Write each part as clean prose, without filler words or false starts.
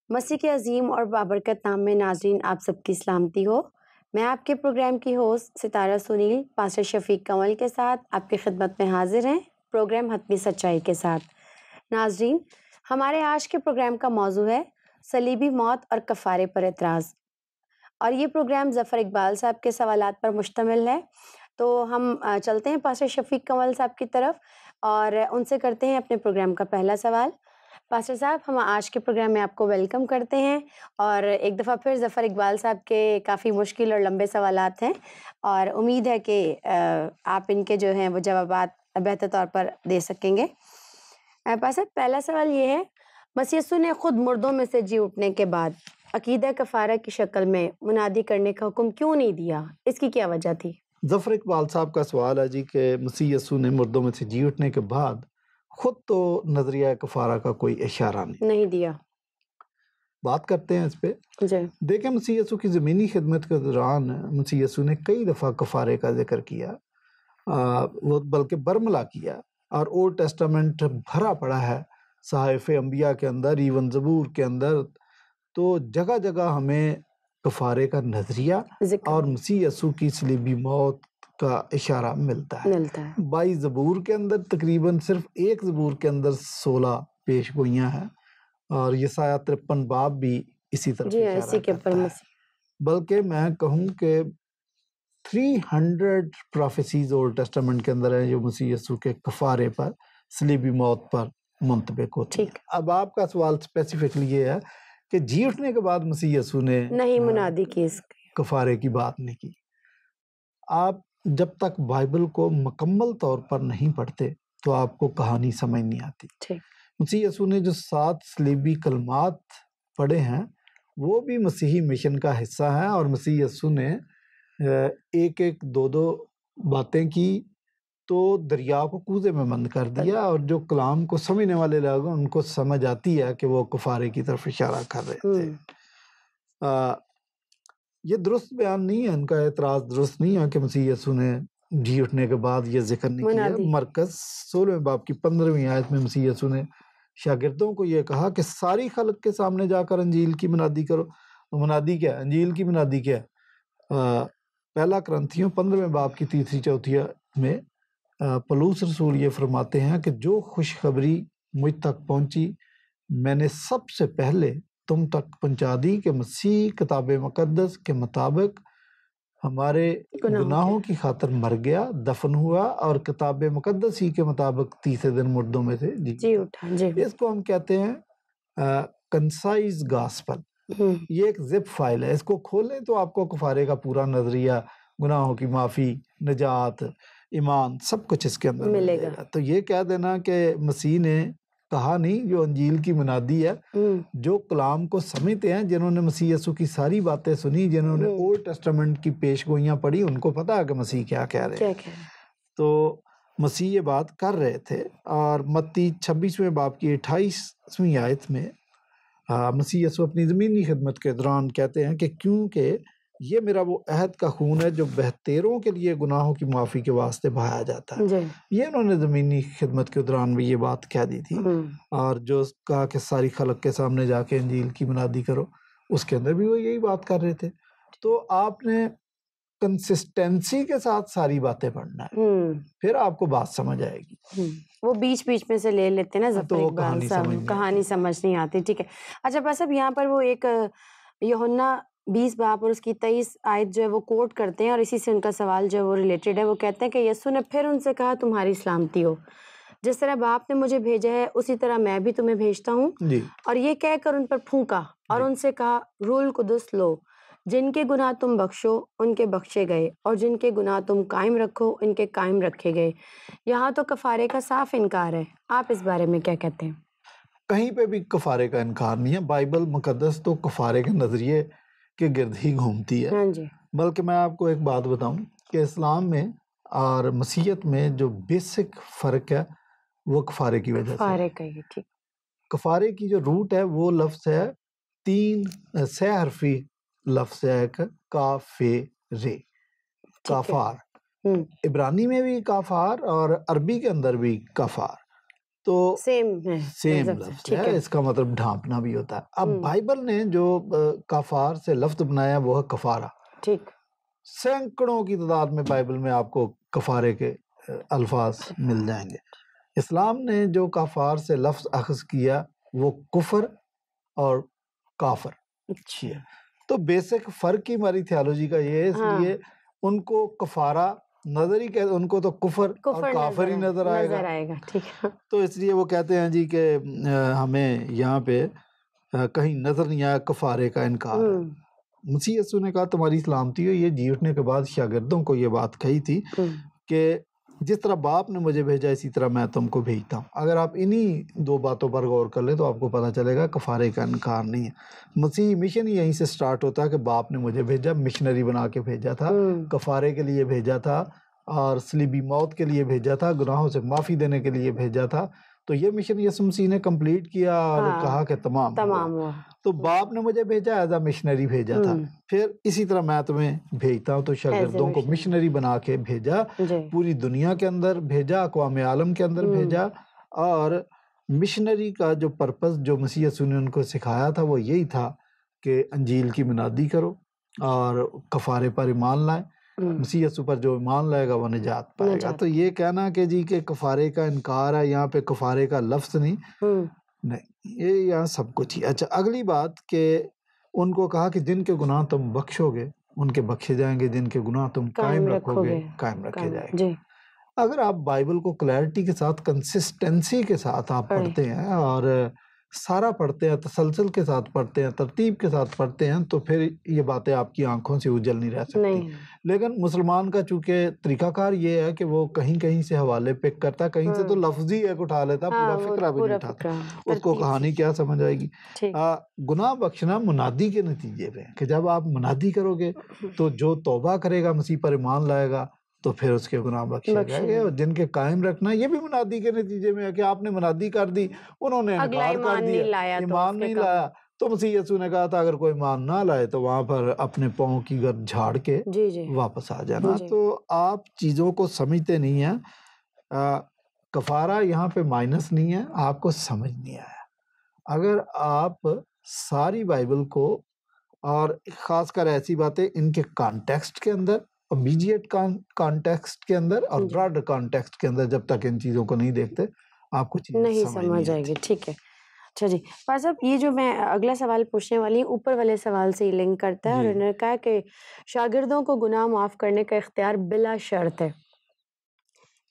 मसीह के अजीम और बाबरकत नाम में नाजरीन आप सबकी सलामती हो। मैं आपके प्रोग्राम की होस्ट सितारा सुनील पास्टर शफीक कंवल के साथ आपकी खिदमत में हाजिर हैं प्रोग्राम हतमी सच्चाई के साथ। नाजरीन, हमारे आज के प्रोग्राम का मौजू है सलीबी मौत और कफ़ारे पर एतराज़, और ये प्रोग्राम ज़फ़र इकबाल साहब के सवालात पर मुश्तमिल है। तो हम चलते हैं पास्टर शफीक कंवल साहब की तरफ और उनसे करते हैं अपने प्रोग्राम का पहला सवाल। पास्टर साहब, हम आज के प्रोग्राम में आपको वेलकम करते हैं और एक दफ़ा फिर ज़फ़र इकबाल साहब के काफ़ी मुश्किल और लंबे सवालात हैं और उम्मीद है कि आप इनके जो हैं वो जवाबात बेहतर तौर पर दे सकेंगे। पास्टर, पहला सवाल ये है, मसीह यीशु ने खुद मुर्दों में से जी उठने के बाद अकीदा कफ़ारा की शक्ल में मुनादी करने का हुक्म क्यों नहीं दिया? इसकी क्या वजह थी? ज़फ़र इकबाल साहब का सवाल है जी कि मसीह यीशु ने मुर्दों में से जी उठने के बाद खुद तो नजरिया कफारा का कोई इशारा नहीं दिया। बात करते हैं इस पे। जी। देखें, मसीह यीशु की ज़मीनी खिदमत के दौरान मसीह यीशु ने कई दफ़ा कफारे का जिक्र किया, वो बल्कि बरमला किया, और ओल्ड टेस्टामेंट भरा पड़ा है सहाइफ़े अंबिया के अंदर, इवन ज़बूर के अंदर। तो जगह जगह हमें कफारे का नजरिया और मसीह यीशु की सलीबी मौत का इशारा मिलता है। 22 ज़बूर के अंदर तकरीबन सिर्फ एक ज़बूर के अंदर 16 पेशगोइयाँ हैं, और यसाया 53 बाब भी इसी तरफ इशारा करता है। बल्कि मैं कहूँ कि 300 प्रोफेसीज ओल्ड टेस्टामेंट के अंदर है जो मसीह यीशु के कफारे पर, सलीबी मौत पर मुंतबिक होती है। अब आपका सवाल स्पेसिफिकली ये है कि जी उठने के बाद मसीह यीशु ने नहीं मुनादी की, कफारे की बात नहीं की। आप जब तक बाइबल को मुकम्मल तौर पर नहीं पढ़ते तो आपको कहानी समझ नहीं आती। मसीह यीशु ने जो 7 सलीबी कलमात पढ़े हैं वो भी मसीही मिशन का हिस्सा है, और मसीह यीशु ने एक एक दो बातें की तो दरिया को कूजे में बंद कर दिया, और जो कलाम को समझने वाले लोग उनको समझ आती है कि वो कफारे की तरफ इशारा कर रहे थे। ये दुरुस्त बयान नहीं है, उनका एतराज़ दुरुस्त नहीं है कि मसीह यीशु ने जी उठने के बाद ये जिक्र नहीं किया। मरकज़ 16वें बाब की 15वीं आयत में मसीह यीशु ने शागिर्दों को ये कहा कि सारी खल्क के सामने जाकर अंजील की मुनादी करो। मुनादी क्या है? अंजील की मुनादी क्या है? पहला करंथियों 15वें बाब की 3-4 में पौलुस रसूल ये फरमाते हैं कि जो खुशखबरी मुझ तक पहुंची मैंने सबसे पहले तुम तक पहुंचा दी कि मसीह किताब मुकद्दस के मुताबिक हमारे गुनाहों की खातिर मर गया, दफन हुआ, और किताब मुकद्दस ही के मुताबिक तीसरे दिन मुर्दों में से जी उठा। इसको हम कहते हैं कंसाइज गॉस्पेल। ये एक जिप फाइल है, इसको खोलें तो आपको कफारे का पूरा नजरिया, गुनाहों की माफ़ी, निजात, ईमान, सब कुछ इसके अंदर मिलेगा। तो ये कह देना कि मसीह ने कहा नहीं, जो अंजील की मुनादी है, जो कलाम को समझते हैं, जिन्होंने मसीह यीशु की सारी बातें सुनी, जिन्होंने ओल्ड टेस्टामेंट की पेशगोइयां पढ़ी, उनको पता है कि मसीह क्या कह रहे हैं। तो मसीह ये बात कर रहे थे, और मत्ती 26वें बाब की 28वीं आयत में मसीह यीशु अपनी ज़मीनी खिदमत के दौरान कहते हैं कि क्योंकि ये मेरा वो अहद का खून है जो बेहतरों के लिए गुनाहों की माफ़ी के वास्ते बहाया जाता है। ये उन्होंने ज़मीनी खिदमत के दौरान भी ये बात कह दी थी, और जो कहा कि सारी खलक के सामने जाके अंजील की मुनादी करो, उसके अंदर भी वो यही बात कर रहे थे। तो आपने कंसिस्टेंसी के साथ सारी बातें पढ़ना है, फिर आपको बात समझ आएगी। वो बीच बीच में से ले लेते ना ज़फ़र इकबाल साहब, कहानी समझ नहीं आती। ठीक है, अच्छा बस अब यहाँ पर वो एक यूहन्ना 20 बाब और उसकी 23 आयत जो है वो कोट करते हैं, और इसी से उनका सवाल जो है वो रिलेटेड है। वो कहते हैं कि यीशु ने फिर उनसे कहा, तुम्हारी सलामती हो, जिस तरह बाप ने मुझे भेजा है उसी तरह मैं भी तुम्हें भेजता हूँ। और ये कहकर उन पर फूंका और उनसे कहा, रूल कुदस लो, जिनके गुनाह तुम बख्शो उनके बख्शे गए, और जिनके गुनाह तुम कायम रखो उनके कायम रखे गए। यहाँ तो कफारे का साफ इनकार है, आप इस बारे में क्या कहते हैं? कहीं पे भी कफारे का इनकार नहीं है। बाइबल मुकद्दस तो कफारे के नजरिए के गिर्द ही घूमती है। बल्कि मैं आपको एक बात बताऊं कि इस्लाम में और मसीहत में जो बेसिक फ़र्क है वो कफारे की वजह से। कफारे की जो रूट है वो लफ्ज़ है 3 सहरफी लफ्ज़ है, एक काफेरे, काफार। इब्रानी में भी काफार और अरबी के अंदर भी काफार। तो सेम है, सेम लफ्ज ठीक है, है। इसका मतलब ढांपना भी होता है। अब बाइबल ने जो कफार से लफ्ज बनाया वो है कफारा। ठीक। सैकड़ों की तादाद में बाइबल में आपको कफारे के अल्फाज मिल जाएंगे। इस्लाम ने जो कफार से लफ्ज अखज़ किया वो कुफर और काफर किया। तो बेसिक फर्क ही हमारी थियोलॉजी का ये है, इसलिए उनको कफारा नजर ही कहते, उनको तो कुफर और काफर ही नजर आएगा। ठीक है। तो इसलिए वो कहते हैं जी कि हमें यहाँ पे कहीं नजर नहीं आया कफारे का इनकार। मसीह यीशु ने कहा तुम्हारी सलामती हो। ये जी उठने के बाद शागिर्दों को ये बात कही थी कि जिस तरह बाप ने मुझे भेजा इसी तरह मैं तुमको भेजता हूँ। अगर आप इन्हीं दो बातों पर गौर कर ले तो आपको पता चलेगा कफारे का इनकार नहीं है। मसीह मिशन ही यहीं से स्टार्ट होता है कि बाप ने मुझे भेजा, मिशनरी बना के भेजा था, कफारे के लिए भेजा था और सलीबी मौत के लिए भेजा था, गुनाहों से माफ़ी देने के लिए भेजा था। तो ये मिशन यीशु मसीह ने कंप्लीट किया और कहा कि तमाम हुआ। तो बाप ने मुझे भेजा, एज अ मिशनरी भेजा था। फिर इसी तरह मैं तुम्हें भेजता हूँ। तो शागिर्दों को मिशनरी बना के भेजा, पूरी दुनिया के अंदर भेजा, अक़वाम आलम के अंदर भेजा। और मिशनरी का जो पर्पस जो मसीह यीशु ने उनको सिखाया था वो यही था कि अंजील की मुनादी करो और कफारे पर ईमान लाए। मसीह यीशु पर जो ईमान लाएगा वो निजात पाएगा। तो ये कहना कि जी के कफारे का इनकार है, यहाँ पे कफारे का लफ्ज नहीं, नहीं, ये यहाँ सब कुछ ही। अच्छा, अगली बात कि उनको कहा कि जिनके गुनाह तुम बख्शोगे उनके बख्शे जाएंगे, जिनके गुनाह तुम कायम रखोगे कायम रखे जाएंगे। अगर आप बाइबल को क्लैरिटी के साथ, कंसिस्टेंसी के साथ आप पढ़ते हैं और सारा पढ़ते हैं, तसलसल के साथ पढ़ते हैं, तरतीब के साथ पढ़ते हैं, तो फिर ये बातें आपकी आंखों से उजल नहीं रह सकती। लेकिन मुसलमान का चूंकि तरीकाकार ये है कि वो कहीं कहीं से हवाले पिक करता, कहीं से तो लफ्ज ही एक उठा लेता, पूरा फिक्रा भी नहीं उठाता। उसको कहानी क्या समझ आएगी। गुनाह बख्शना मुनादी के नतीजे में, कि जब आप मुनादी करोगे तो जो तौबा करेगा, मसीह पर ईमान लाएगा, तो फिर उसके गुनाह बख्शे जाएंगे। और जिनके कायम रखना, ये भी मुनादी के नतीजे में है कि आपने मुनादी कर दी, उन्होंने इनकार कर दिया, ईमान नहीं लाया। तो मसीह यीशु ने कहा था अगर कोई ईमान ना लाए तो वहां पर अपने पाँव की गर्द झाड़ के वापस आ जाना। तो आप चीजों को समझते नहीं है। कफारा यहाँ पे माइनस नहीं है, आपको समझ नहीं आया। अगर आप सारी बाइबल को, और खासकर ऐसी बातें इनके कॉन्टेक्स्ट के अंदर, इमीडिएट कॉन्टेक्स्ट के अंदर और ब्रॉड कॉन्टेक्स्ट के अंदर, जब तक इन चीजों को नहीं देखते आपको चीजें नहीं समझ आएगी। ठीक है। अच्छा जी, पास साहब, ये जो मैं अगला सवाल पूछने वाली हूँ ऊपर वाले सवाल से ही लिंक करता है। और उन्होंने कहा कि शागिर्दों को गुनाह माफ करने का इख्तियार बिला शर्त है,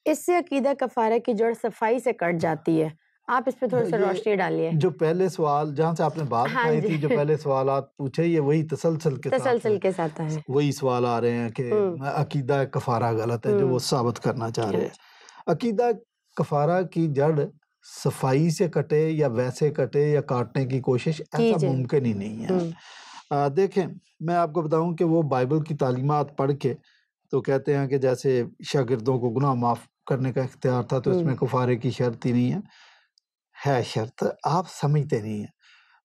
इससे अकीदा कफारा की जड़ सफाई से कट जाती है। आप इस पे थोड़ी सी रोशनी डालिए। जो पहले सवाल जहाँ से आपने बात उठाई थी, जो पहले सवाल आप पूछे, ये वही तसलसल के साथ है। वही सवाल आ रहे हैं कि अकीदा कफारा गलत है, जो वो साबित करना चाह रहे हैं। अकीदा कफारा की जड़ सफाई से कटे या वैसे कटे या काटने की कोशिश, ऐसा मुमकिन ही नहीं है। देखें, मैं आपको बताऊं कि वो बाइबल की तालीमात पढ़ के तो कहते हैं कि जैसे शागिर्दों को गुनाह माफ करने का इख्तियार था, तो इसमें कफारे की शर्त ही नहीं है शर्त। आप समझते नहीं है।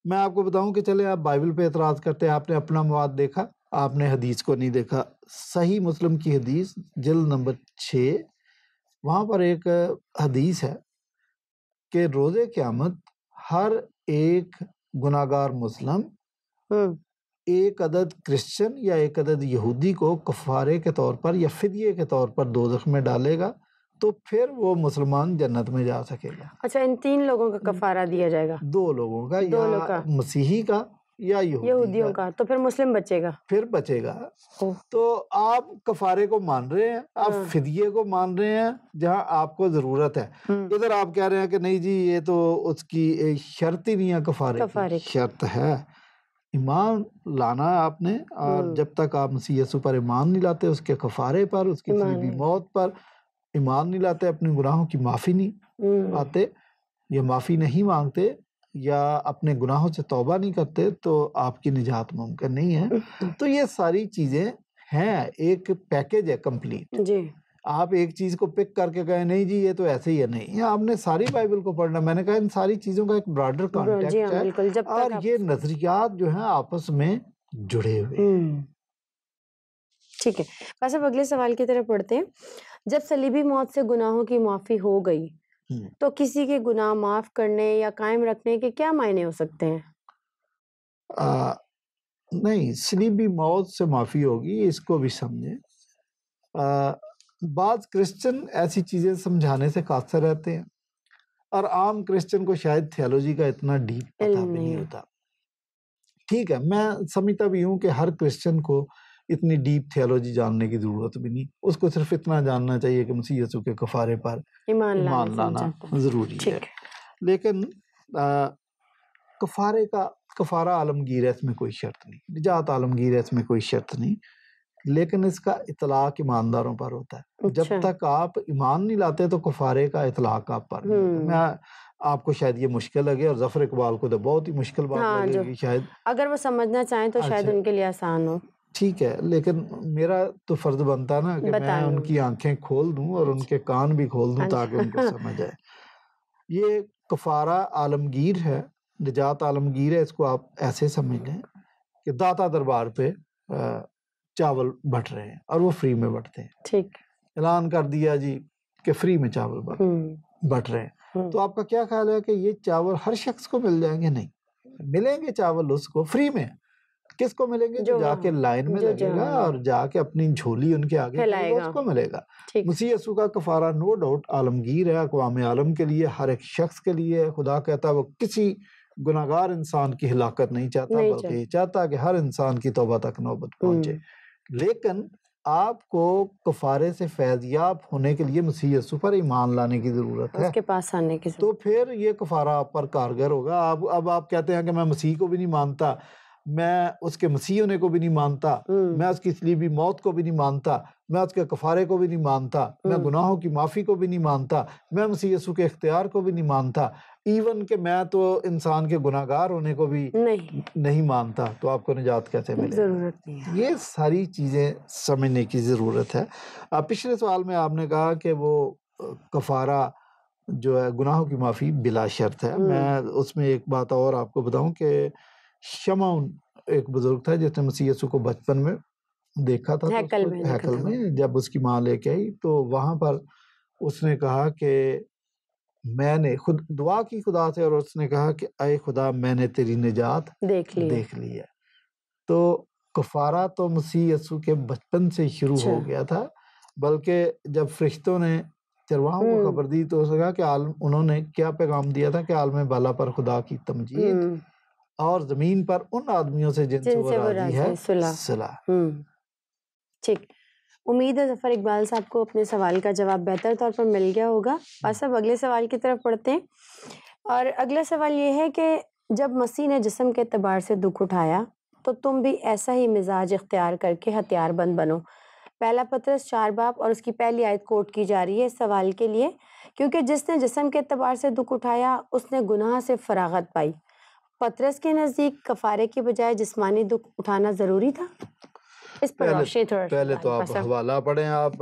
मैं आपको बताऊं कि चले आप बाइबल पे एतराज करते हैं, आपने अपना मवाद देखा, आपने हदीस को नहीं देखा। सही मुस्लिम की हदीस जिल्द नंबर 6, वहां पर एक हदीस है कि रोज़े क़यामत हर एक गुनाहगार मुस्लिम एक अदद क्रिश्चियन या एक अदद यहूदी को कफारे के तौर पर या फिदिये के तौर पर दोज़ख में डालेगा, तो फिर वो मुसलमान जन्नत में जा सकेगा। अच्छा, इन 3 लोगों का कफारा दिया जाएगा? 2 लोगों का, या मसीही का या यहूदियों का। तो फिर मुस्लिम बचेगा? फिर बचेगा। तो आप कफारे को मान रहे हैं, आप फिदिये को मान रहे हैं जहां आपको जरूरत है। इधर आप कह रहे हैं कि नहीं जी, ये तो उसकी शर्त ही नहीं है, कफारे की शर्त है। ईमान लाना आपने, और जब तक आप मसीह यीशु पर ईमान नहीं लाते, उसके कफारे पर, उसकी सलीबी मौत पर ईमान नहीं लाते, अपने गुनाहों की माफ़ी नहीं पाते या माफ़ी नहीं मांगते या अपने गुनाहों से तौबा नहीं करते, तो आपकी निजात मुमकिन नहीं है। तो ये सारी चीज़ें हैं, एक पैकेज है कंप्लीट जी। आप एक चीज़ को पिक करके गए नहीं जी ये तो ऐसे ही है, नहीं, आपने सारी बाइबल को पढ़ना। मैंने कहा इन सारी चीज़ों का एक ब्रॉडर कॉन्टेक्स्ट है, और ये नजरियात जो हैं आपस में जुड़े हुए। ठीक है, बस अब अगले सवाल की तरफ पढ़ते हैं। जब सलीबी मौत से गुनाहों की माफ़ी हो गई तो किसी के गुनाह माफ करने या कायम रखने के क्या मायने हो सकते हैं? नहीं, सलीबी मौत से माफी होगी, इसको भी समझें। बाज़ क्रिश्चियन ऐसी चीजें समझाने से कासर रहते हैं और आम क्रिश्चियन को शायद थियोलॉजी का इतना डीप पता भी नहीं होता। ठीक है, मैं समझता भी हूँ कि हर क्रिश्चियन को इतनी डीप थियोलॉजी जानने की जरूरत भी नहीं, उसको सिर्फ इतना जानना चाहिए कि मसीह यीशु के कफारे पर ईमान लाना जरूरी है। लेकिन कफारा आलमगीर है, इसमें कोई शर्त नहीं, निजात आलमगीर है, इसमें कोई शर्त नहीं, लेकिन इसका इतलाक ईमानदारों पर होता है। जब तक आप ईमान नहीं लाते तो कफारे का इतलाक आप पर नहीं होता। मैं आपको शायद ये मुश्किल लगे और जफर इकबाल को तो बहुत ही मुश्किल बात लगेगी शायद, अगर वो समझना चाहें तो शायद उनके लिए आसान हो। ठीक है, लेकिन मेरा तो फर्ज बनता ना कि मैं उनकी आंखें खोल दूं और उनके कान भी खोल दूं ताकि उनको समझ आए। ये कफारा आलमगीर है, निजात आलमगीर है, इसको आप ऐसे समझ लें कि दाता दरबार पे चावल बट रहे हैं और वो फ्री में बटते हैं। ठीक, ऐलान कर दिया जी कि फ्री में चावल बट रहे हैं। तो आपका क्या ख्याल है कि ये चावल हर शख्स को मिल जाएंगे? नहीं, मिलेंगे चावल उसको फ्री में। किसको मिलेंगे? जो जाके लाइन में लगेगा और जाके अपनी झोली उनके आगे करेगा, उसको मिलेगा। मसीह यीशु का कफारा नो डाउट आलमगीर है, अक़वाम आलम के लिए, हर एक शख्स के लिए। खुदा कहता है वो किसी गुनाहगार इंसान की हिलाकत नहीं चाहता, बल्कि ये चाहता कि हर इंसान की तौबा तक नौबत पहुंचे। लेकिन आपको कफारे से फैज़याब होने के लिए मसीह यीशु पर ईमान लाने की जरूरत है, उसके पास आने की। तो फिर ये कफारा आप पर कारगर होगा। अब आप कहते हैं कि मैं मसीह को भी नहीं मानता, मैं उसके मसीह होने को भी नहीं मानता, मैं उसकी सलीबी मौत को भी नहीं मानता, मैं उसके कफारे को भी नहीं मानता, मैं गुनाहों की माफ़ी को भी नहीं मानता, मैं मसीह यीशु के इख्तियार को भी नहीं मानता, इवन कि मैं तो इंसान के गुनाहगार होने को भी नहीं मानता, तो आपको निजात कैसे मिलेगी? ज़रूरत नहीं है। ये सारी चीज़ें समझने की ज़रूरत है। पिछले सवाल में आपने कहा कि वो कफारा जो है गुनाहों की माफ़ी बिला शर्त है। मैं उसमें एक बात और आपको बताऊं कि शमौन एक बुजुर्ग था जिसने मसीह यीशु को बचपन में देखा था, हैकल में जब उसकी माँ लेके आई, तो वहां पर उसने कहा कि मैंने खुद दुआ की खुदा से और उसने कहा कि अय खुदा मैंने तेरी निजात देख ली है। तो कफारा तो मसीह यीशु के बचपन से शुरू हो गया था, बल्कि जब फरिश्तों ने चरवाहों को खबर दी तो उसने कहा कि उन्होंने क्या पैगाम दिया था कि आलम बाला पर खुदा की तमजीद और जमीन पर उन आदमियों से जिनसे वो राजी है सुलह। ठीक, उम्मीद है ज़फ़र इकबाल साहब को अपने सवाल का जवाब बेहतर तौर पर मिल गया होगा। बस अब अगले सवाल की तरफ पढ़ते हैं और अगला सवाल ये है कि जब मसीह ने जिस्म के एतबार से दुख उठाया तो तुम भी ऐसा ही मिजाज इख्तियार करके हथियारबंद बनो। पहला पत्रस 4 बाब और उसकी पहली आयत कोट की जा रही है इस सवाल के लिए, क्योंकि जिसने जिस्म के एतबार से दुख उठाया उसने गुनाह से फरागत पाई। पत्रस के नज़दीक कफारे की बजाय जिस्मानी दुख उठाना ज़रूरी था? इस पर पहले तो आप हवाला पढ़ें। आप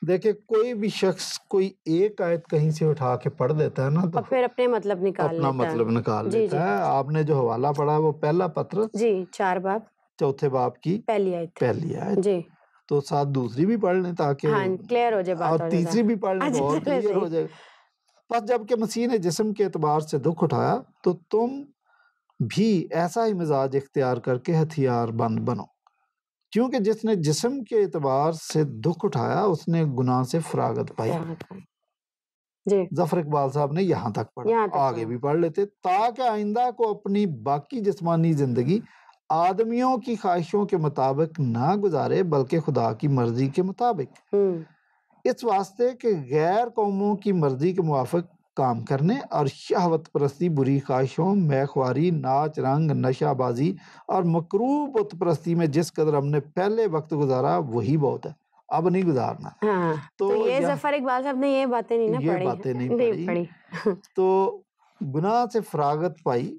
देखिए, कोई भी शख्स कोई एक आयत कहीं से उठा के पढ़ लेता है ना, तो फिर अपने मतलब निकाल लेता है। आपने जो हवाला पढ़ा वो पहला पत्रस 4 बाब चौथे बाब की पहली आयत जी, तो साथ दूसरी भी पढ़ लें ताकि क्लियर हो जाए बात, और तीसरी भी पढ़ लें तो और क्लियर हो जाए। बस जबकि मसीह ने जिस्म के एतबार से दुख उठाया तो तुम भी ऐसा ही मिजाज इख्तियार करके हथियारबंद बनो, क्योंकि जिसने जिस्म के एतबार से दुख उठाया उसने गुनाह से फरागत पाई। जफर इकबाल साहब ने यहाँ तक पढ़ा, आगे भी पढ़ लेते, ताकि आइंदा को अपनी बाकी जिस्मानी जिंदगी आदमियों की ख्वाहिशों के मुताबिक ना गुजारे बल्कि खुदा की मर्जी के मुताबिक, इस वास्ते कि गैर कौमों की मर्जी के मुवाफिक काम करने और शहवत परस्ती, बुरी ख्वाहिशों, मैख्वारी, नाच रंग, नशाबाजी और मकरूह बुत परस्ती में जिस कदर हमने पहले वक्त गुजारा वही बहुत है, अब नहीं गुजारना। तो ये ज़फ़र इकबाल साहब ने ये बातें नहीं पढ़ी। तो गुनाह से फरागत पाई,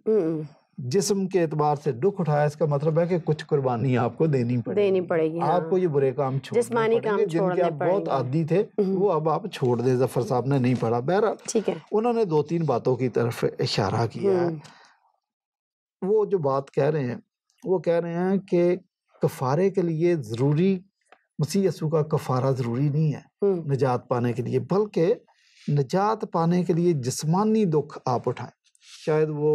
जिस्म के एतबार से दुख उठाया, इसका मतलब है कि कुछ कुर्बानी आपको देनी पड़ेगी। आपको ये बुरे काम जिस्मानी काम जिनके आप बहुत आदी थे वो अब आप छोड़ दे। जफर साहब ने नहीं पढ़ा, बहरहाल ठीक है, उन्होंने 2-3 बातों की तरफ इशारा किया है। वो जो बात कह रहे हैं वो कह रहे हैं कि कफारे के लिए जरूरी, मसीह यीशु का कफारा जरूरी नहीं है निजात पाने के लिए, बल्कि निजात पाने के लिए जिस्मानी दुख आप उठाएं। शायद वो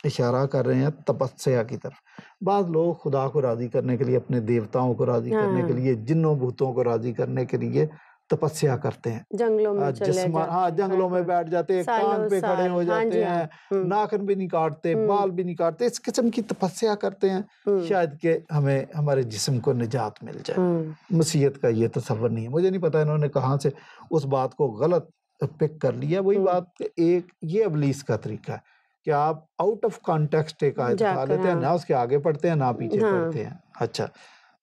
इशारा कर रहे हैं तपस्या की तरफ। बाद लोग खुदा को राजी करने के लिए, अपने देवताओं को राजी करने के लिए, जिन्नों भूतों को राजी करने के लिए तपस्या करते हैं, जंगलों में चले जाते जंगलों में बैठ जाते हैं, कान पे खड़े हो जाते हैं, नाखून भी नहीं काटते, बाल भी नहीं काटते, इस किस्म की तपस्या करते हैं शायद कि हमें हमारे जिस्म को निजात मिल जाए। मसीहत का ये तसव्वुर नहीं है। मुझे नहीं पता इन्होंने कहाँ से उस बात को गलत पिक कर लिया। वही बात, एक ये इब्लीस का तरीका है कि आप आउट ऑफ कॉन्टेक्स्ट एक आयत उठा लेते हैं, ना उसके आगे पढ़ते हैं ना पीछे पढ़ते हैं। अच्छा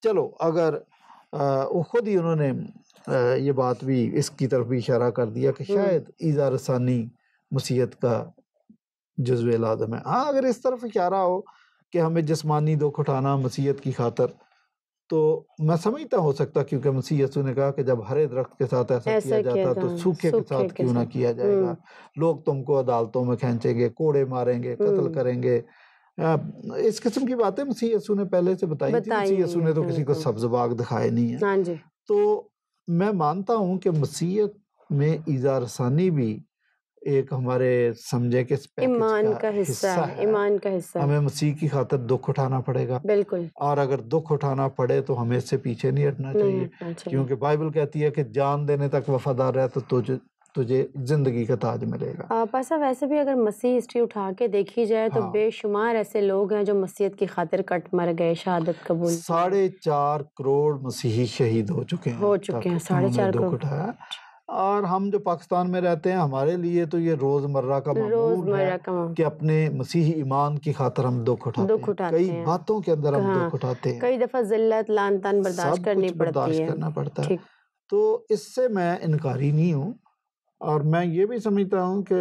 चलो, अगर वो खुद ही उन्होंने ये बात भी इसकी तरफ भी इशारा कर दिया कि शायद ईज़ा रसानी मसीहत का जुज़्वे लाज़िम है। हाँ, अगर इस तरफ इशारा हो कि हमें जिस्मानी दुख उठाना मसीहत की खातर, तो मैं समझता हो सकता, क्योंकि मसीह यीशु ने कहा कि जब हरे दरख्त के साथ ऐसा किया जाता तो सूखे के साथ क्यों ना किया जाएगा। लोग तुमको अदालतों में खींचेंगे, कोड़े मारेंगे, कत्ल करेंगे। इस किस्म की बातें मसीह यीशु ने पहले से बताई थी। मसीह यीशु ने तो किसी को सब्ज़ बाग दिखाए नहीं है। तो मैं मानता हूँ कि मसीहत में ईज़ा रसानी भी एक हमारे समझे के ईमान का हिस्सा है। ईमान का हिस्सा हमें मसीह की खातिर दुख उठाना पड़ेगा। बिल्कुल। और अगर दुख उठाना पड़े तो हमें इससे पीछे नहीं हटना चाहिए, क्योंकि बाइबल कहती है कि जान देने तक वफादार रहे तो तुझे जिंदगी का ताज मिलेगा। पासा वैसे भी अगर मसीह हिस्ट्री उठा के देखी जाए तो बेशुमार ऐसे लोग हैं जो मसीहत की खातिर कट मर गए, शहादत कबूल। 4.5 करोड़ मसीही शहीद हो चुके हैं। 4.5 करोड़। और हम जो पाकिस्तान में रहते हैं, हमारे लिए तो ये रोजमर्रा का मामूल है कि अपने मसीही ईमान की खातिर हम दुख उठाते हैं। कई बातों के अंदर हम दुख उठाते हैं। कई दफा जिल्लत लान तान बर्दाश्त करना पड़ता है। तो इससे मैं इनकारी नहीं हूँ, और मैं ये भी समझता हूँ कि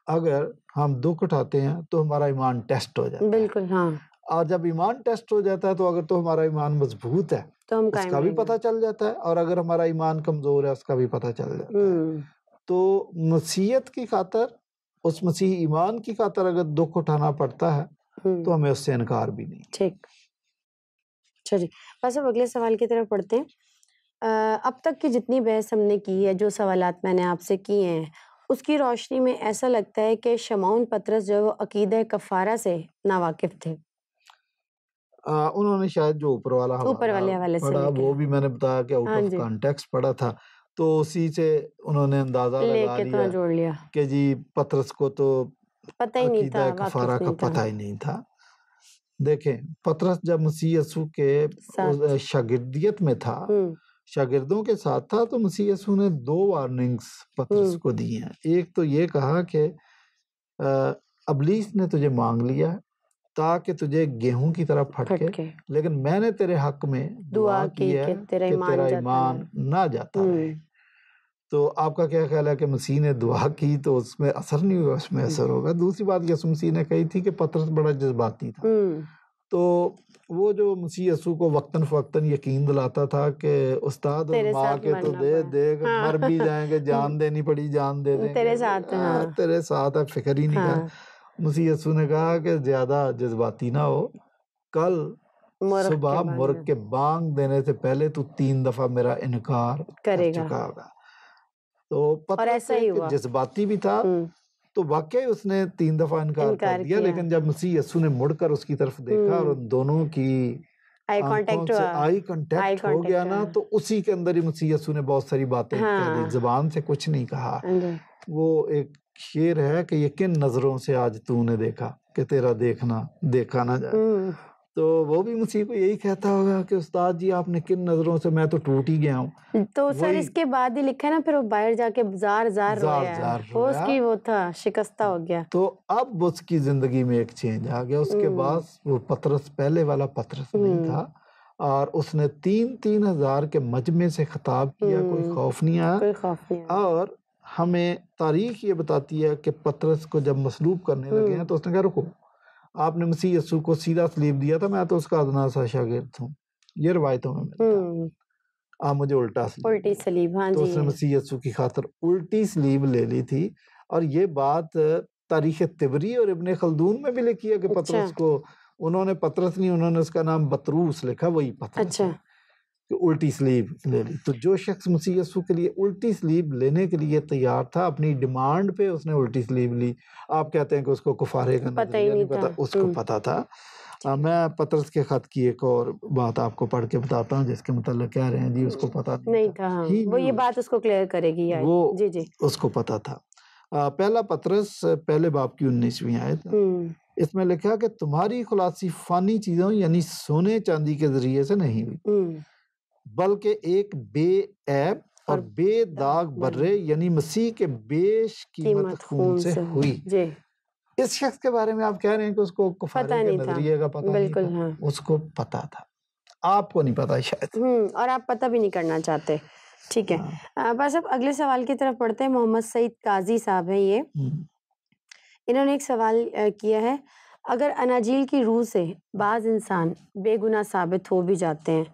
अगर हम दुख उठाते हैं तो हमारा ईमान टेस्ट हो जाता है। बिल्कुल, हाँ। और जब ईमान टेस्ट हो जाता है तो अगर तो हमारा ईमान मजबूत है तो हम उसका भी पता चल जाता है, और अगर हमारा ईमान कमजोर है उसका भी पता चल जाता है। तो मसीहत की खातर, उस मसीही ईमान की खातर अगर दुख उठाना पड़ता है तो हमें उससे इनकार भी नहीं। ठीक, चलिए बस अब अगले सवाल की तरफ पढ़ते हैं। अब तक की जितनी बहस हमने की है, जो सवालात मैंने आपसे किए हैं, उसकी रोशनी में ऐसा लगता है कि शमौन पतरस जो वो अकीदा कफारा से नावाकिफ थे। उन्होंने शायद जो ऊपर वाले हवाले से पढ़ा, वो भी मैंने बताया कि आउट ऑफ कॉन्टेक्स्ट पढ़ा था, तो उसी से उन्होंने अंदाजा लगा लिया कि जी पतरस को तो पता ही नहीं था, कफारा का पता ही नहीं था। देखें, पतरस जब मसीह यीशु के शागिर्दियत में था, शागिर्दों के साथ था, तो मसीह यीशु ने 2 वार्निंग्स पतरस को दी हैं। एक तो ये कहा कि इब्लीस ने तुझे मांग लिया ताकि तुझे गेहूं की तरह फटके, लेकिन मैंने तेरे हक में दुआ की है कि तेरा ईमान ना जाता रहे। तो आपका क्या ख्याल है कि मसीह ने दुआ की तो उसमें असर नहीं हुआ? उसमें असर होगा। दूसरी बात यीशु मसीह ने कही थी कि पतरस बड़ा जज्बाती था, तो वो जो मसीह यीशु को वक्तन फवक्तन यकीन दिलाता था कि उस्ताद माँ के तो दे मर भी जाएंगे, जान देनी पड़ी जान दे देंगे, तेरे साथ है, फिक्र ही नहीं कर। मसीह यीशु ने कहा कि ज्यादा जज्बाती ना हो, कल सुबह मुर्ग के बांग देने से पहले तू 3 दफा मेरा इनकार कर चुका होगा। तो पतरस जज्बाती भी था, तो वाकई उसने 3 दफा इनकार कर दिया, लेकिन जब मसीह यीशु ने मुड़कर उसकी तरफ देखा और उन दोनों की आई कांटेक्ट हो गया ना, तो उसी के अंदर ही मसीह यीशु ने बहुत सारी बातें कह दी, जुबान से कुछ नहीं कहा। वो एक शेर है कि ये किन नजरों से आज तूने देखा कि तेरा देखा ना जाए। तो वो भी मसीह को यही कहता होगा कि उस्ताद जी आपने किन नजरों से, मैं तो टूट ही गया हूँ। तो सर इसके बाद ही लिखा है ना, फिर वो बाहर जाके जार रोया, उसकी वो था शिकस्ता हो गया। तो अब उसकी जिंदगी में एक चेंज आ गया। उसके बाद वो पतरस पहले वाला पतरस नहीं था, और उसने 3-3 हजार के मजमे से खिताब किया, कोई खौफ नहीं आया। और हमें तारीख ये बताती है कि पतरस को जब मसलूब करने लगे हैं तो उसने कहा रुको, आपने मसीह यीशु को सीधा सलीब दिया था, मैं तो उसका अदना सा शागिर्द हूँ, ये रवायतों में मिलता, आप मुझे उल्टी सलीब। हाँ, तो उसने मसीह यीशु की खातिर उल्टी सलीब ले ली थी। और ये बात तारीख तिबरी और इब्ने खल्दून में भी लिखी है कि पतरस को उन्होंने पतरस नहीं, उन्होंने उसका नाम बतरूस लिखा, वही पतरस। कि उल्टी स्लीब ले ली। तो जो शख्स मसीह यीशु के लिए उल्टी स्लीब लेने के लिए तैयार था, अपनी डिमांड पे उसने उल्टी स्लीब ली। आप कहते हैं कि उसको कुफारे का पता ही नजरिया नहीं नहीं पता, था। उसको पता था। मैं पतरस के खत की एक और बात आपको पढ़ के बताता हूँ, जिसके मतलब कह रहे हैं जी उसको पता नहीं था। हाँ, ही वो ये बात उसको क्लियर करेगी यार। वो जी जी। उसको पता था। पहला पतरस पहले बाब की 19वीं आयत, इसमें लिखा कि तुम्हारी खुलासी फानी चीजों यानी सोने चांदी के जरिए से नहीं हुई, बल्कि एक बेऐब और बेदाग बर्रे यानी मसीह के बेशकीमत खून से हुई। जी। इस शख्स के बारे में आप कह रहे हैं कि उसको कुफारे के नजरिए का पता बिल्कुल नहीं था। हाँ। उसको पता था, आपको नहीं पता शायद। और आप पता भी नहीं करना चाहते। ठीक है। बस अब अगले सवाल की तरफ पढ़ते हैं। मोहम्मद सईद काजी साहब है ये। इन्होंने एक सवाल किया है, अगर अनाजील की रूह से बाज इंसान बेगुनाह साबित हो भी जाते हैं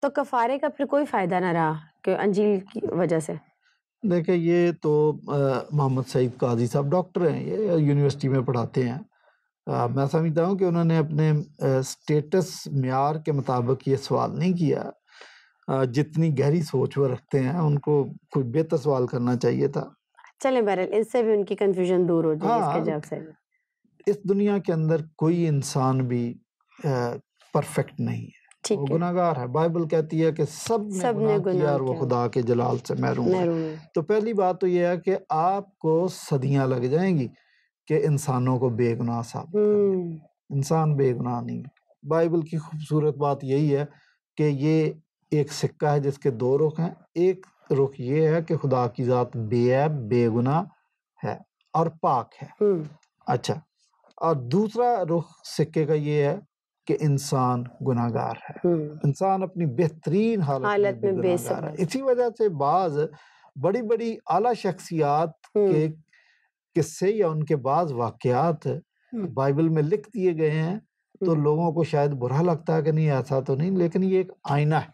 तो कफारे का फिर कोई फायदा ना रहा कि अंजील की वजह से। देखिए ये तो मोहम्मद सईद काजी साहब डॉक्टर हैं, ये यूनिवर्सिटी में पढ़ाते हैं। मैं समझता हूँ कि उन्होंने अपने स्टेटस म्यार के मुताबिक ये सवाल नहीं किया। जितनी गहरी सोच वो रखते हैं उनको कोई बेहतर सवाल करना चाहिए था। चले बहरहाल इससे भी उनकी कंफ्यूजन दूर हो जाएगी इसके जवाब से। इस दुनिया के अंदर कोई इंसान भी परफेक्ट नहीं है, वो गुनाहगार है। बाइबल कहती है कि सब ने गुनाह किया और वो खुदा के जलाल से महरूम है। तो पहली बात तो ये है कि आपको सदियां लग जाएंगी कि इंसानों को बेगुनाह साबित करने। इंसान बेगुनाह नहीं। बाइबल की खूबसूरत बात यही है कि ये एक सिक्का है जिसके दो रुख हैं। एक रुख ये है कि खुदा की जात बेऐब बेगुनाह है और पाक है। अच्छा, और दूसरा रुख सिक्के का ये है कि इंसान गुनाहगार है। इंसान अपनी बेहतरीन हालत में गुनाहगार है। इसी वजह से बाज बड़ी बड़ी आला शख्सियात के किस्से या उनके बाज वाकयात बाइबल में लिख दिए गए हैं। तो लोगों को शायद बुरा लगता है कि नहीं ऐसा तो नहीं, लेकिन ये एक आईना है।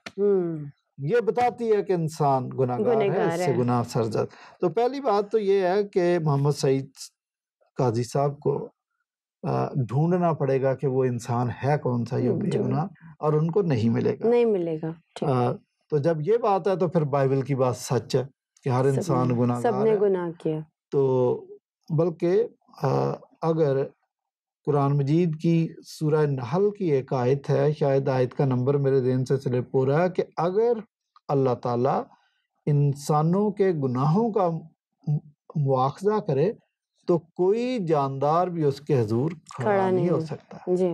ये बताती है कि इंसान गुनाहगार है, इससे गुनाह सरजद। तो पहली बात तो ये है कि मोहम्मद सईद काजी साहब को ढूंढना पड़ेगा कि वो इंसान है कौन सा ये बेगुनाह, और उनको नहीं मिलेगा। तो जब ये बात है तो फिर बाइबल की बात सच है कि हर इंसान गुनाहगार है। सबने गुनाह किया। तो बल्कि अगर कुरान मजीद की सूरह नहल की एक आयत है, शायद आयत का नंबर मेरे ज़हन से स्लिप हो रहा है, कि अगर अल्लाह ताला इंसानों के गुनाहों का मुआखजा करे तो कोई जानदार भी उसके हुजूर खड़ा नहीं हो सकता। जी।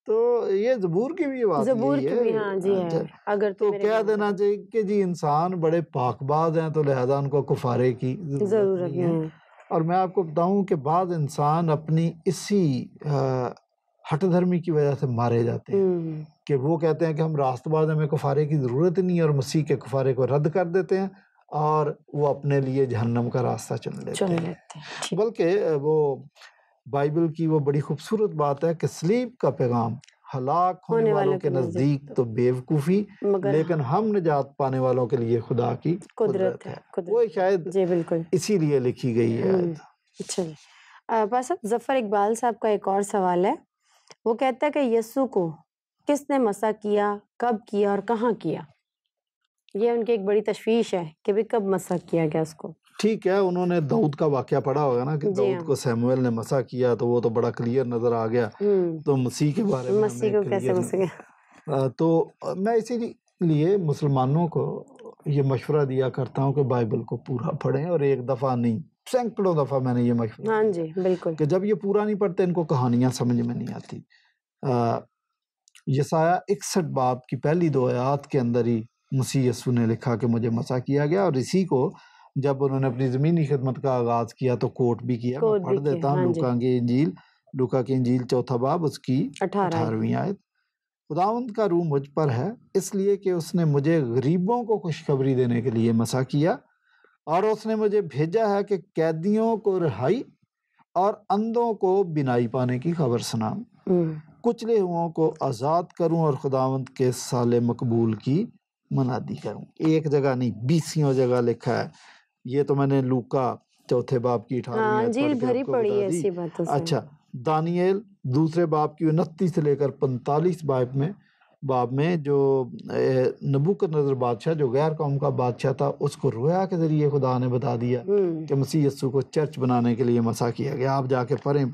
तो ये ज़बूर की भी बात यही है। भी हाँ जी है। अगर तो कह देना चाहिए कि जी इंसान बड़े पाकबाज हैं तो लिहाजा उनको कुफारे की जरूरत नहीं है। और मैं आपको बताऊं कि बाद इंसान अपनी इसी हठ धर्मी की वजह से मारे जाते हैं कि वो कहते हैं कि हम रास्तबाज, हमें कुफारे की ज़रूरत ही नहीं है, और मसीह के कुफारे को रद्द कर देते हैं और वो अपने लिए जहन्नम का रास्ता चुन लेते हैं। बल्कि वो बाइबल की वो बड़ी खूबसूरत बात है कि सलीब का पैगाम हलाक होने वालों के नजदीक तो बेवकूफ़ी, लेकिन हम निजात पाने वालों के लिए खुदा की कुदरत है। वो शायद जी बिल्कुल इसीलिए लिखी गई है। अच्छा, बस अब जफर इकबाल साहब का एक और सवाल है। वो कहता है कि यीशु को किसने मसा किया, कब किया और कहाँ किया? ये उनकी एक बड़ी तशवीश है कि भी कब मसा किया गया उसको। ठीक है, उन्होंने दाऊद का वाकया पढ़ा होगा ना कि दाऊद को सैमुएल ने मसा किया, तो वो तो बड़ा क्लियर नजर आ गया। तो मसीह के बारे में मसीह को कैसे मसा किया? तो मैं इसीलिए मुसलमानों को ये मशवरा दिया करता हूँ कि बाइबल को पूरा पढ़ें, और एक दफ़ा नहीं सैकड़ों दफ़ा मैंने ये मशवरा हाँ जी बिल्कुल कि जब ये पूरा नहीं पढ़ते इनको कहानियाँ समझ में नहीं आती। यसाया 61 बाब की पहली 2 आयत के अंदर ही मसीह यीशु ने लिखा कि मुझे मसा किया गया, और इसी को जब उन्होंने अपनी ज़मीनी खिदमत का आगाज किया तो कोट भी किया। मैं पढ़ देता हूँ लूका की इंजील 4 बाब उसकी 18वीं आयत। खुदावंद का रूह मुझ पर है, इसलिए कि उसने मुझे गरीबों को खुशखबरी देने के लिए मसा किया, और उसने मुझे भेजा है कि कैदियों को रिहाई और अंधों को बिनाई पाने की खबर सुनाऊं, कुचले हुओं को आज़ाद करूं और खुदावंद के साले मकबूल की मनादी करूं। एक जगह नहीं 20 जगह लिखा है। ये तो मैंने लूका 4 बाब की 18वीं भरी पड़ी है ऐसी बातों से। अच्छा, दानियल 2 बाब की 29 से लेकर 45 बाब में बाब में जो नबूकदनेस्सर बादशाह जो गैर कौम का बादशाह था, उसको रोया के ज़रिए खुदा ने बता दिया कि मसीह यीशु को चर्च बनाने के लिए मसा किया गया। आप जाके पढ़ें,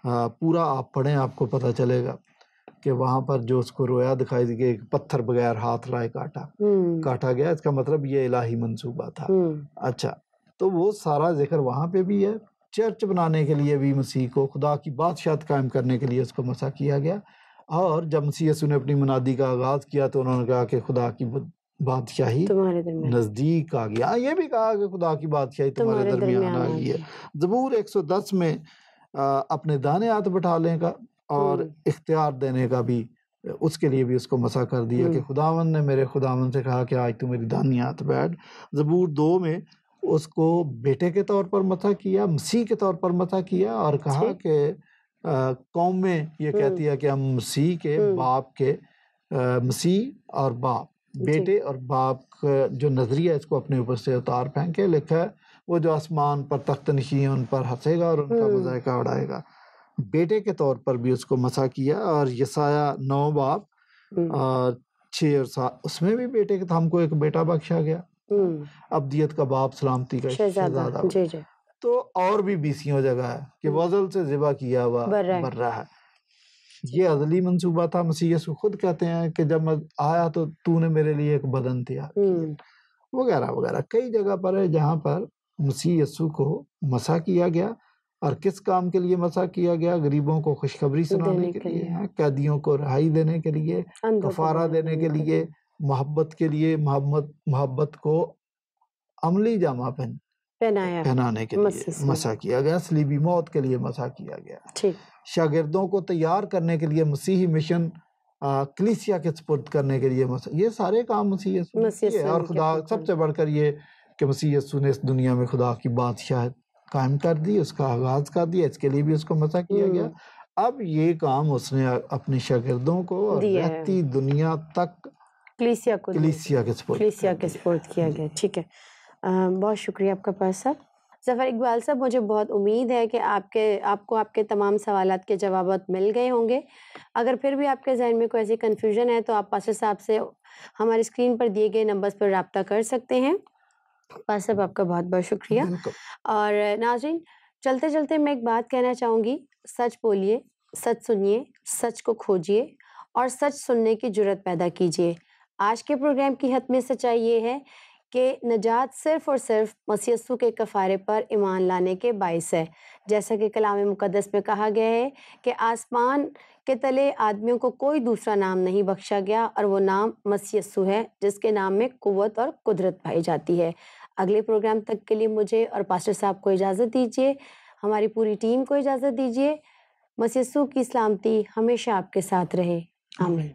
पूरा आप पढ़ें, आपको पता चलेगा कि वहाँ पर जो उसको रोया दिखाई दी कि पत्थर बगैर हाथ लाए काटा गया। इसका मतलब ये इलाही मंसूबा था। अच्छा, तो वो सारा जिक्र वहाँ पे भी है। चर्च बनाने के लिए भी मसीह को, खुदा की बादशाहत कायम करने के लिए उसको मसा किया गया। और जब मसीह यीशु ने अपनी मुनादी का आगाज़ किया तो उन्होंने कहा कि खुदा की बादशाही नज़दीक आ गया। ये भी कहा कि खुदा की बादशाही तुम्हारे दरमियान आ गई है। ज़बूर 110 में अपने दाने हाथ बैठा लेने का और इख्तियार देने का भी, उसके लिए भी उसको मसा कर दिया कि खुदावन ने मेरे खुदावन से कहा कि आज तू मेरी दानी हाथ बैठ। ज़बूर 2 में उसको बेटे के तौर पर मसा किया, मसीह के तौर पर मसा किया और कहा कि कौम में ये कहती है कि हम मसीह के बाप के, मसीह और बाप, बेटे और बाप का जो नजरिया है इसको अपने ऊपर से उतार फेंके। लिखा है वो जो आसमान पर तख्त नशीं है उन पर हंसेगा और उनका मज़ाइका उड़ाएगा। बेटे के तौर पर भी उसको मसा किया। और यसाया 9 बाब और 6 और 7 उसमें भी बेटे के, हमको एक बेटा बख्शा गया, अब्दियत का बाप, सलामती का शहजादा। तो और भी 20 जगह है कि वज़ल से ज़िबा किया हुआ बर्रा है। ये अज़ली मंसूबा था। मसीह यीशु खुद कहते हैं कि जब मैं आया तो तूने मेरे लिए एक बदन तैयार किया, वगैरह वगैरह। कई जगह पर है जहाँ पर मसीह यीशु को मसा किया गया। और किस काम के लिए मसा किया गया? गरीबों को खुशखबरी सुनाने के लिए, कैदियों को रिहाई देने के लिए, कफारा देने के लिए, मोहब्बत के लिए, मोहब्बत को अमली जामा पहनाने के लिए मसा किया गया। सलीबी मौत के लिए मसा किया गया। शागिर्दों को तैयार करने के लिए, मसीही मिशन कलीसिया के सपुर्द करने के लिए मसा। ये सारे काम मसीह यीशु ने किए। और खुदा सबसे बढ़कर ये कि मसीह यीशु ने इस दुनिया में खुदा की बादशाहत कायम कर दी, उसका आगाज कर दिया। इसके लिए भी उसको मसा किया गया। अब ये काम उसने अपने शागिर्दों को और रहती दुनिया तक कलीसिया के सपुर्द किया गया। ठीक है, बहुत शुक्रिया आपका पास साहब। ज़फ़र इकबाल साहब, मुझे बहुत उम्मीद है कि आपको आपके तमाम सवालात के जवाब मिल गए होंगे। अगर फिर भी आपके जहन में कोई ऐसी कन्फ्यूजन है तो आप पास्टर साहब से हमारी स्क्रीन पर दिए गए नंबर्स पर रब्ता कर सकते हैं। पास्टर साहब, आपका बहुत बहुत शुक्रिया। और नाज़रीन, चलते चलते मैं एक बात कहना चाहूँगी, सच बोलिए, सच सुनिए, सच को खोजिए और सच सुनने की जुर्रत पैदा कीजिए। आज के प्रोग्राम की हतमी सच्चाई ये है कि नजात सिर्फ़ और सिर्फ मसीह यीशु के कफ़ारे पर ईमान लाने के बाइस है। जैसा कि कलाम मुक़द्दस में कहा गया है कि आसमान के तले आदमियों को कोई दूसरा नाम नहीं बख्शा गया और वो नाम मसीह यीशु है, जिसके नाम में क़ुव्वत और कुदरत पाई जाती है। अगले प्रोग्राम तक के लिए मुझे और पास्टर साहब को इजाज़त दीजिए, हमारी पूरी टीम को इजाज़त दीजिए। मसीह यीशु की सलामती हमेशा आपके साथ रहे। आमीन।